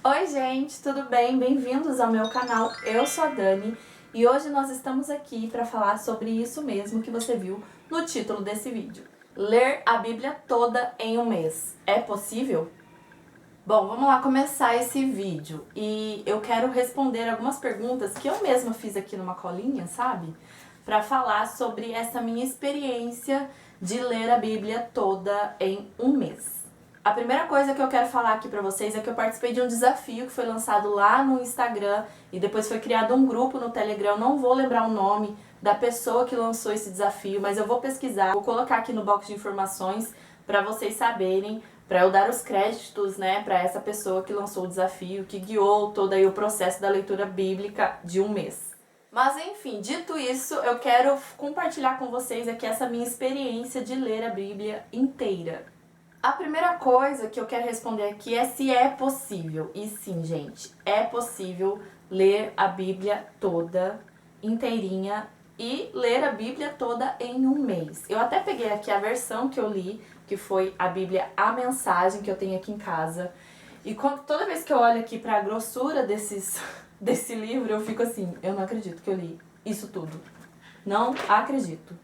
Oi gente, tudo bem? Bem-vindos ao meu canal, eu sou a Dani e hoje nós estamos aqui para falar sobre isso mesmo que você viu no título desse vídeo. Ler a Bíblia toda em um mês. É possível? Bom, vamos lá começar esse vídeo e eu quero responder algumas perguntas que eu mesma fiz aqui numa colinha, sabe? Para falar sobre essa minha experiência de ler a Bíblia toda em um mês. A primeira coisa que eu quero falar aqui pra vocês é que eu participei de um desafio que foi lançado lá no Instagram e depois foi criado um grupo no Telegram. Eu não vou lembrar o nome da pessoa que lançou esse desafio, mas eu vou pesquisar, vou colocar aqui no box de informações pra vocês saberem, pra eu dar os créditos, né, pra essa pessoa que lançou o desafio, que guiou todo aí o processo da leitura bíblica de um mês. Mas enfim, dito isso, eu quero compartilhar com vocês aqui essa minha experiência de ler a Bíblia inteira. A primeira coisa que eu quero responder aqui é se é possível. E sim, gente, é possível ler a Bíblia toda, inteirinha, e ler a Bíblia toda em um mês. Eu até peguei aqui a versão que eu li, que foi a Bíblia A Mensagem, que eu tenho aqui em casa. E toda vez que eu olho aqui para a grossura desse livro, eu fico assim, eu não acredito que eu li isso tudo. Não acredito.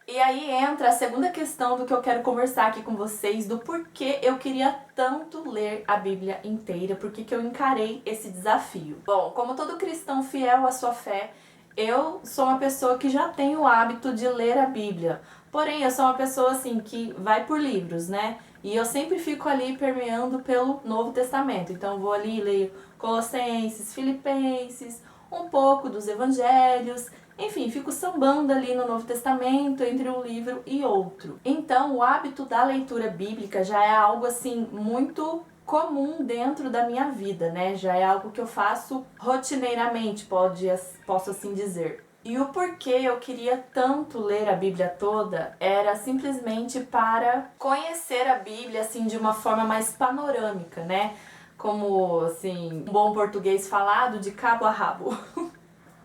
E aí entra a segunda questão do que eu quero conversar aqui com vocês, do porquê eu queria tanto ler a Bíblia inteira, porque que eu encarei esse desafio. Bom, como todo cristão fiel à sua fé, eu sou uma pessoa que já tem o hábito de ler a Bíblia. Porém, eu sou uma pessoa assim que vai por livros, né? E eu sempre fico ali permeando pelo Novo Testamento. Então eu vou ali e leio Colossenses, Filipenses, um pouco dos Evangelhos. Enfim, fico sambando ali no Novo Testamento entre um livro e outro. Então, o hábito da leitura bíblica já é algo assim muito comum dentro da minha vida, né? Já é algo que eu faço rotineiramente, posso assim dizer. E o porquê eu queria tanto ler a Bíblia toda era simplesmente para conhecer a Bíblia assim de uma forma mais panorâmica, né? Como assim, um bom português falado, de cabo a rabo.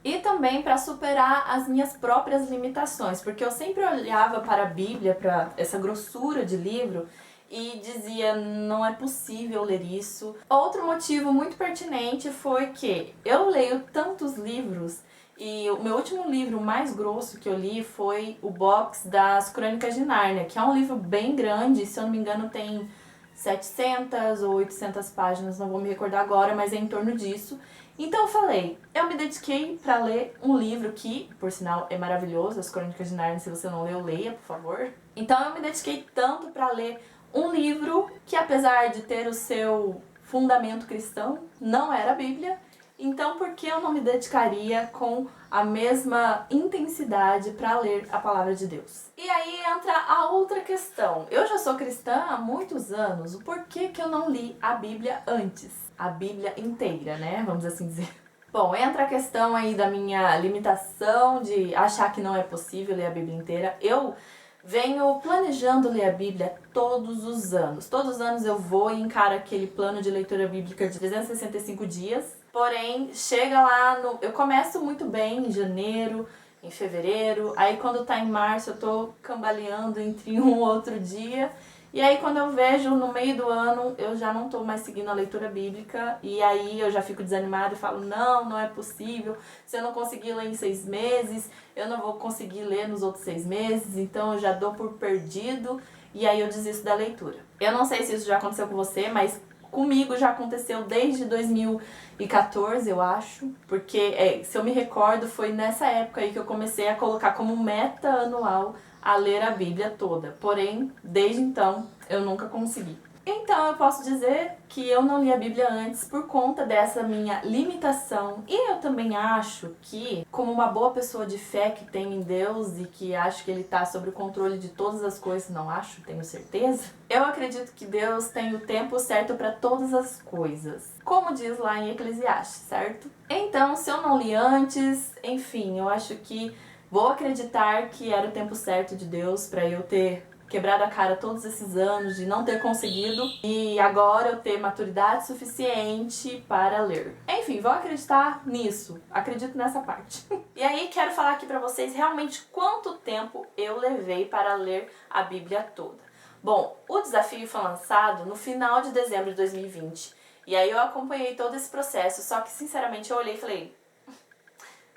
E também para superar as minhas próprias limitações, porque eu sempre olhava para a Bíblia, para essa grossura de livro, e dizia, não é possível ler isso. Outro motivo muito pertinente foi que eu leio tantos livros, e o meu último livro mais grosso que eu li foi o box das Crônicas de Nárnia, que é um livro bem grande, se eu não me engano tem 700 ou 800 páginas, não vou me recordar agora, mas é em torno disso. Então eu falei, eu me dediquei para ler um livro que, por sinal, é maravilhoso, As Crônicas de Nárnia, se você não leu, leia, por favor. Então eu me dediquei tanto para ler um livro que, apesar de ter o seu fundamento cristão, não era a Bíblia. Então por que eu não me dedicaria com a mesma intensidade para ler a palavra de Deus? E aí entra a outra questão. Eu já sou cristã há muitos anos, o porquê que eu não li a Bíblia antes? A Bíblia inteira, né? Vamos assim dizer. Bom, entra a questão aí da minha limitação de achar que não é possível ler a Bíblia inteira. Eu venho planejando ler a Bíblia todos os anos. Todos os anos eu vou e encaro aquele plano de leitura bíblica de 365 dias. Porém, chega lá eu começo muito bem em janeiro, em fevereiro. Aí quando tá em março eu tô cambaleando entre um outro dia. E aí quando eu vejo no meio do ano, eu já não tô mais seguindo a leitura bíblica. E aí eu já fico desanimada e falo, não é possível. Se eu não conseguir ler em 6 meses, eu não vou conseguir ler nos outros 6 meses. Então eu já dou por perdido e aí eu desisto da leitura. Eu não sei se isso já aconteceu com você, mas comigo já aconteceu desde 2014, eu acho. Porque, se eu me recordo, foi nessa época aí que eu comecei a colocar como meta anual a ler a Bíblia toda. Porém, desde então, eu nunca consegui. Então, eu posso dizer que eu não li a Bíblia antes por conta dessa minha limitação. E eu também acho que, como uma boa pessoa de fé que tem em Deus e que acha que Ele está sob o controle de todas as coisas, não acho, tenho certeza, eu acredito que Deus tem o tempo certo para todas as coisas. Como diz lá em Eclesiastes, certo? Então, se eu não li antes, enfim, eu acho que vou acreditar que era o tempo certo de Deus para eu ter quebrado a cara todos esses anos de não ter conseguido e agora eu ter maturidade suficiente para ler. Enfim, vou acreditar nisso, acredito nessa parte. E aí quero falar aqui para vocês realmente quanto tempo eu levei para ler a Bíblia toda. Bom, o desafio foi lançado no final de dezembro de 2020 E aí eu acompanhei todo esse processo, só que sinceramente eu olhei e falei,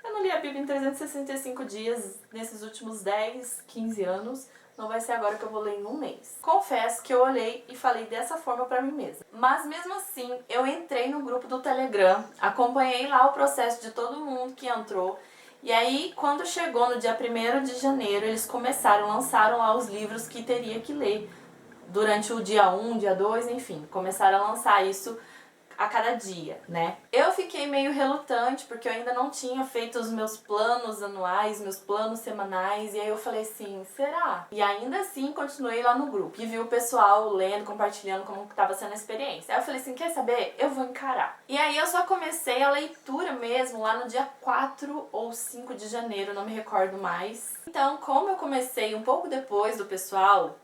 eu não li a Bíblia em 365 dias nesses últimos 10, 15 anos, não vai ser agora que eu vou ler em um mês. Confesso que eu olhei e falei dessa forma pra mim mesma. Mas mesmo assim, eu entrei no grupo do Telegram, acompanhei lá o processo de todo mundo que entrou. E aí, quando chegou no dia 1º de janeiro, eles lançaram lá os livros que teria que ler durante o dia 1, dia 2, enfim, começaram a lançar isso a cada dia, né? Eu fiquei meio relutante porque eu ainda não tinha feito os meus planos anuais, meus planos semanais, e aí eu falei assim, será? E ainda assim continuei lá no grupo e vi o pessoal lendo, compartilhando como que tava sendo a experiência. Aí eu falei assim, quer saber? Eu vou encarar. E aí eu só comecei a leitura mesmo lá no dia 4 ou 5 de janeiro, não me recordo mais. Então, como eu comecei um pouco depois do pessoal,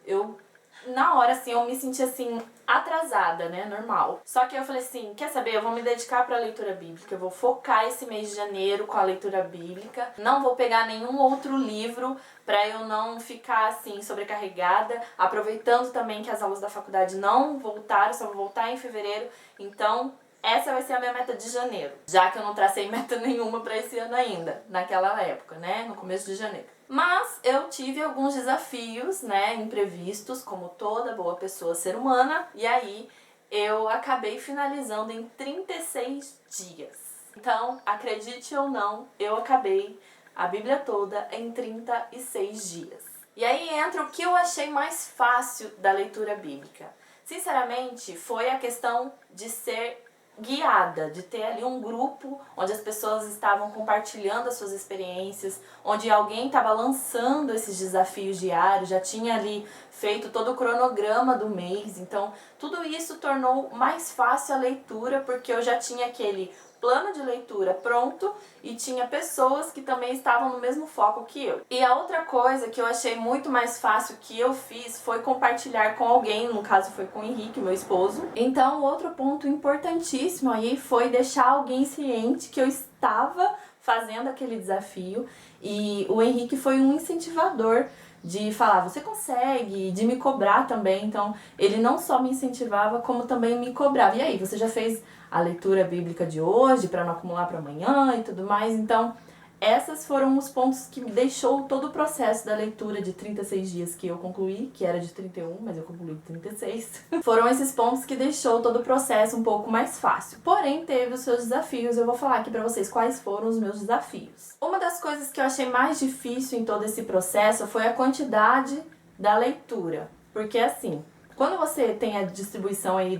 na hora, assim, eu me senti, assim, atrasada, né, normal. Só que eu falei assim, quer saber, eu vou me dedicar pra leitura bíblica, eu vou focar esse mês de janeiro com a leitura bíblica, não vou pegar nenhum outro livro pra eu não ficar, assim, sobrecarregada, aproveitando também que as aulas da faculdade não voltaram, só vou voltar em fevereiro, então essa vai ser a minha meta de janeiro, já que eu não tracei meta nenhuma pra esse ano ainda, naquela época, né, no começo de janeiro. Mas eu tive alguns desafios, né, imprevistos, como toda boa pessoa ser humana, e aí eu acabei finalizando em 36 dias. Então, acredite ou não, eu acabei a Bíblia toda em 36 dias. E aí entra o que eu achei mais fácil da leitura bíblica. Sinceramente, foi a questão de ser guiada, de ter ali um grupo onde as pessoas estavam compartilhando as suas experiências, onde alguém estava lançando esses desafios diários, já tinha ali feito todo o cronograma do mês, então tudo isso tornou mais fácil a leitura, porque eu já tinha aquele plano de leitura pronto e tinha pessoas que também estavam no mesmo foco que eu. E a outra coisa que eu achei muito mais fácil que eu fiz foi compartilhar com alguém, no caso foi com o Henrique, meu esposo. Então, outro ponto importantíssimo aí foi deixar alguém ciente que eu estava fazendo aquele desafio, e o Henrique foi um incentivador de falar, você consegue, de me cobrar também. Então, ele não só me incentivava, como também me cobrava. E aí, você já fez a leitura bíblica de hoje para não acumular para amanhã e tudo mais? Então, esses foram os pontos que me deixou todo o processo da leitura de 36 dias que eu concluí, que era de 31, mas eu concluí de 36. Foram esses pontos que deixou todo o processo um pouco mais fácil. Porém, teve os seus desafios. Eu vou falar aqui pra vocês quais foram os meus desafios. Uma das coisas que eu achei mais difícil em todo esse processo foi a quantidade da leitura. Porque assim, quando você tem a distribuição aí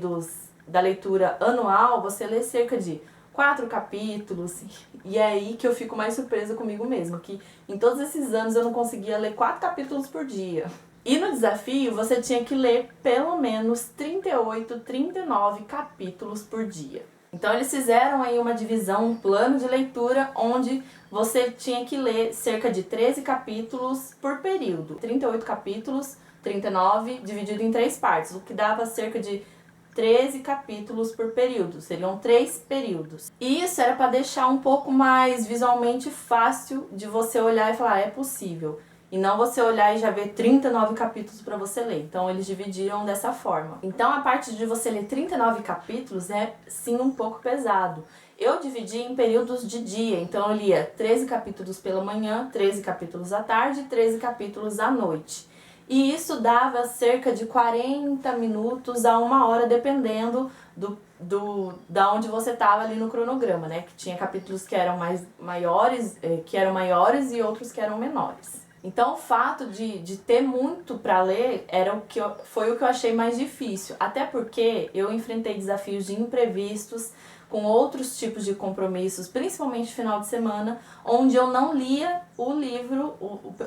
da leitura anual, você lê cerca de 4 capítulos, e é aí que eu fico mais surpresa comigo mesma, que em todos esses anos eu não conseguia ler 4 capítulos por dia. E no desafio você tinha que ler pelo menos 38, 39 capítulos por dia. Então eles fizeram aí uma divisão, um plano de leitura, onde você tinha que ler cerca de 13 capítulos por período. 38 capítulos, 39, dividido em 3 partes, o que dava cerca de 13 capítulos por período, seriam 3 períodos. E isso era para deixar um pouco mais visualmente fácil de você olhar e falar, é possível. E não você olhar e já ver 39 capítulos para você ler. Então eles dividiram dessa forma. Então a parte de você ler 39 capítulos é sim um pouco pesado. Eu dividi em períodos de dia, então eu lia 13 capítulos pela manhã, 13 capítulos à tarde e 13 capítulos à noite. E isso dava cerca de 40 minutos a 1 hora, dependendo da onde você estava ali no cronograma, né? Que tinha capítulos que eram maiores e outros que eram menores. Então o fato de ter muito para ler foi o que eu achei mais difícil. Até porque eu enfrentei desafios de imprevistos, com outros tipos de compromissos, principalmente final de semana, onde eu não lia o livro,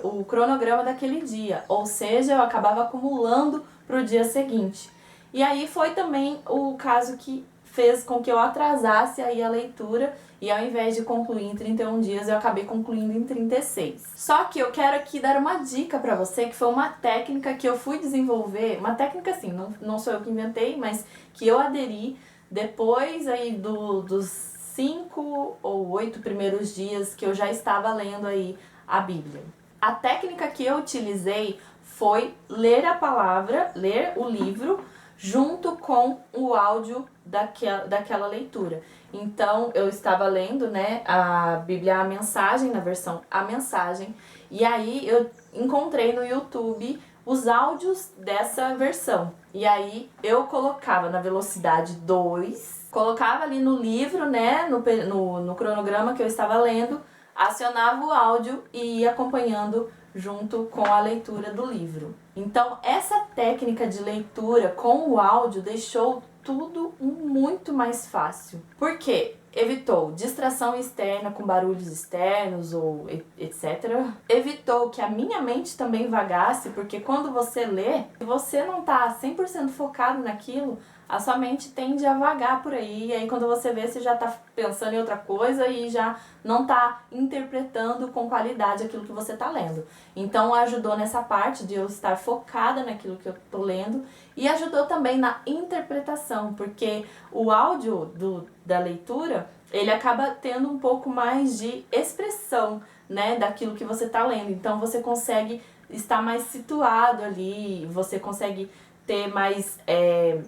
o cronograma daquele dia. Ou seja, eu acabava acumulando para o dia seguinte. E aí foi também o caso que fez com que eu atrasasse aí a leitura, e ao invés de concluir em 31 dias, eu acabei concluindo em 36. Só que eu quero aqui dar uma dica pra você, que foi uma técnica que eu fui desenvolver, uma técnica assim, não sou eu que inventei, mas que eu aderi depois aí dos 5 ou 8 primeiros dias que eu já estava lendo aí a Bíblia. A técnica que eu utilizei foi ler a palavra, ler o livro, junto com o áudio daquela leitura. Então, eu estava lendo, né, a Bíblia A Mensagem, na versão A Mensagem, e aí eu encontrei no YouTube os áudios dessa versão. E aí eu colocava na velocidade 2, colocava ali no livro, né, no cronograma que eu estava lendo, acionava o áudio e ia acompanhando junto com a leitura do livro. Então, essa técnica de leitura com o áudio deixou tudo muito mais fácil. Por quê? Evitou distração externa com barulhos externos ou etc. Evitou que a minha mente também vagasse, porque quando você lê, se você não tá 100% focado naquilo, a sua mente tende a vagar por aí, e aí quando você vê, você já tá pensando em outra coisa e já não tá interpretando com qualidade aquilo que você tá lendo. Então ajudou nessa parte de eu estar focada naquilo que eu tô lendo, e ajudou também na interpretação, porque o áudio da leitura, ele acaba tendo um pouco mais de expressão, né, daquilo que você tá lendo. Então você consegue estar mais situado ali, você consegue ter mais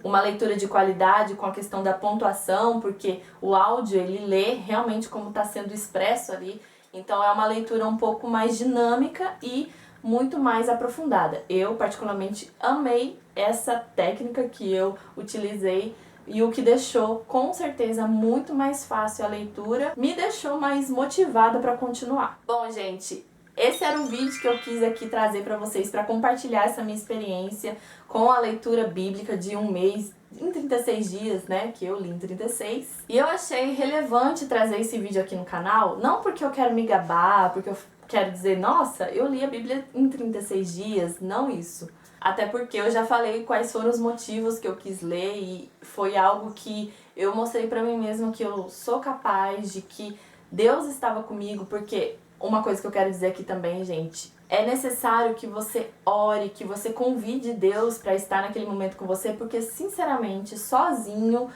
uma leitura de qualidade com a questão da pontuação, porque o áudio ele lê realmente como está sendo expresso ali, então é uma leitura um pouco mais dinâmica e muito mais aprofundada. Eu particularmente amei essa técnica que eu utilizei, e o que deixou com certeza muito mais fácil a leitura, me deixou mais motivada para continuar. Bom, gente, esse era o vídeo que eu quis aqui trazer para vocês, para compartilhar essa minha experiência com a leitura bíblica de um mês, em 36 dias, né, que eu li em 36. E eu achei relevante trazer esse vídeo aqui no canal, não porque eu quero me gabar, porque eu quero dizer, nossa, eu li a Bíblia em 36 dias, não isso. Até porque eu já falei quais foram os motivos que eu quis ler, e foi algo que eu mostrei para mim mesma que eu sou capaz, de que Deus estava comigo, porque uma coisa que eu quero dizer aqui também, gente, é necessário que você ore, que você convide Deus para estar naquele momento com você, porque sinceramente, sozinho,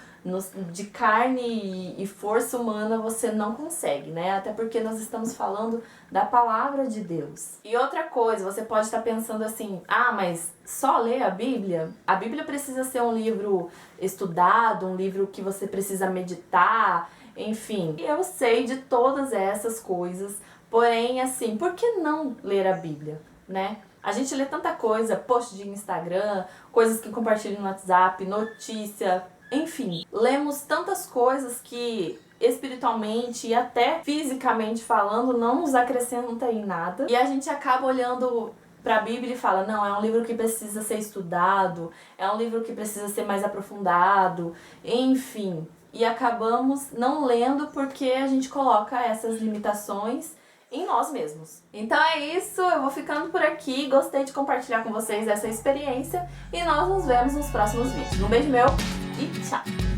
de carne e força humana, você não consegue, né? Até porque nós estamos falando da palavra de Deus. E outra coisa, você pode estar pensando assim, ah, mas só ler a Bíblia? A Bíblia precisa ser um livro estudado, um livro que você precisa meditar, enfim. Eu sei de todas essas coisas, porém, assim, por que não ler a Bíblia, né? A gente lê tanta coisa, post de Instagram, coisas que compartilham no WhatsApp, notícia, enfim. Lemos tantas coisas que espiritualmente e até fisicamente falando não nos acrescenta em nada. E a gente acaba olhando para a Bíblia e fala, não, é um livro que precisa ser estudado, é um livro que precisa ser mais aprofundado, enfim. E acabamos não lendo porque a gente coloca essas limitações em nós mesmos. Então é isso, eu vou ficando por aqui, gostei de compartilhar com vocês essa experiência e nós nos vemos nos próximos vídeos. Um beijo meu e tchau!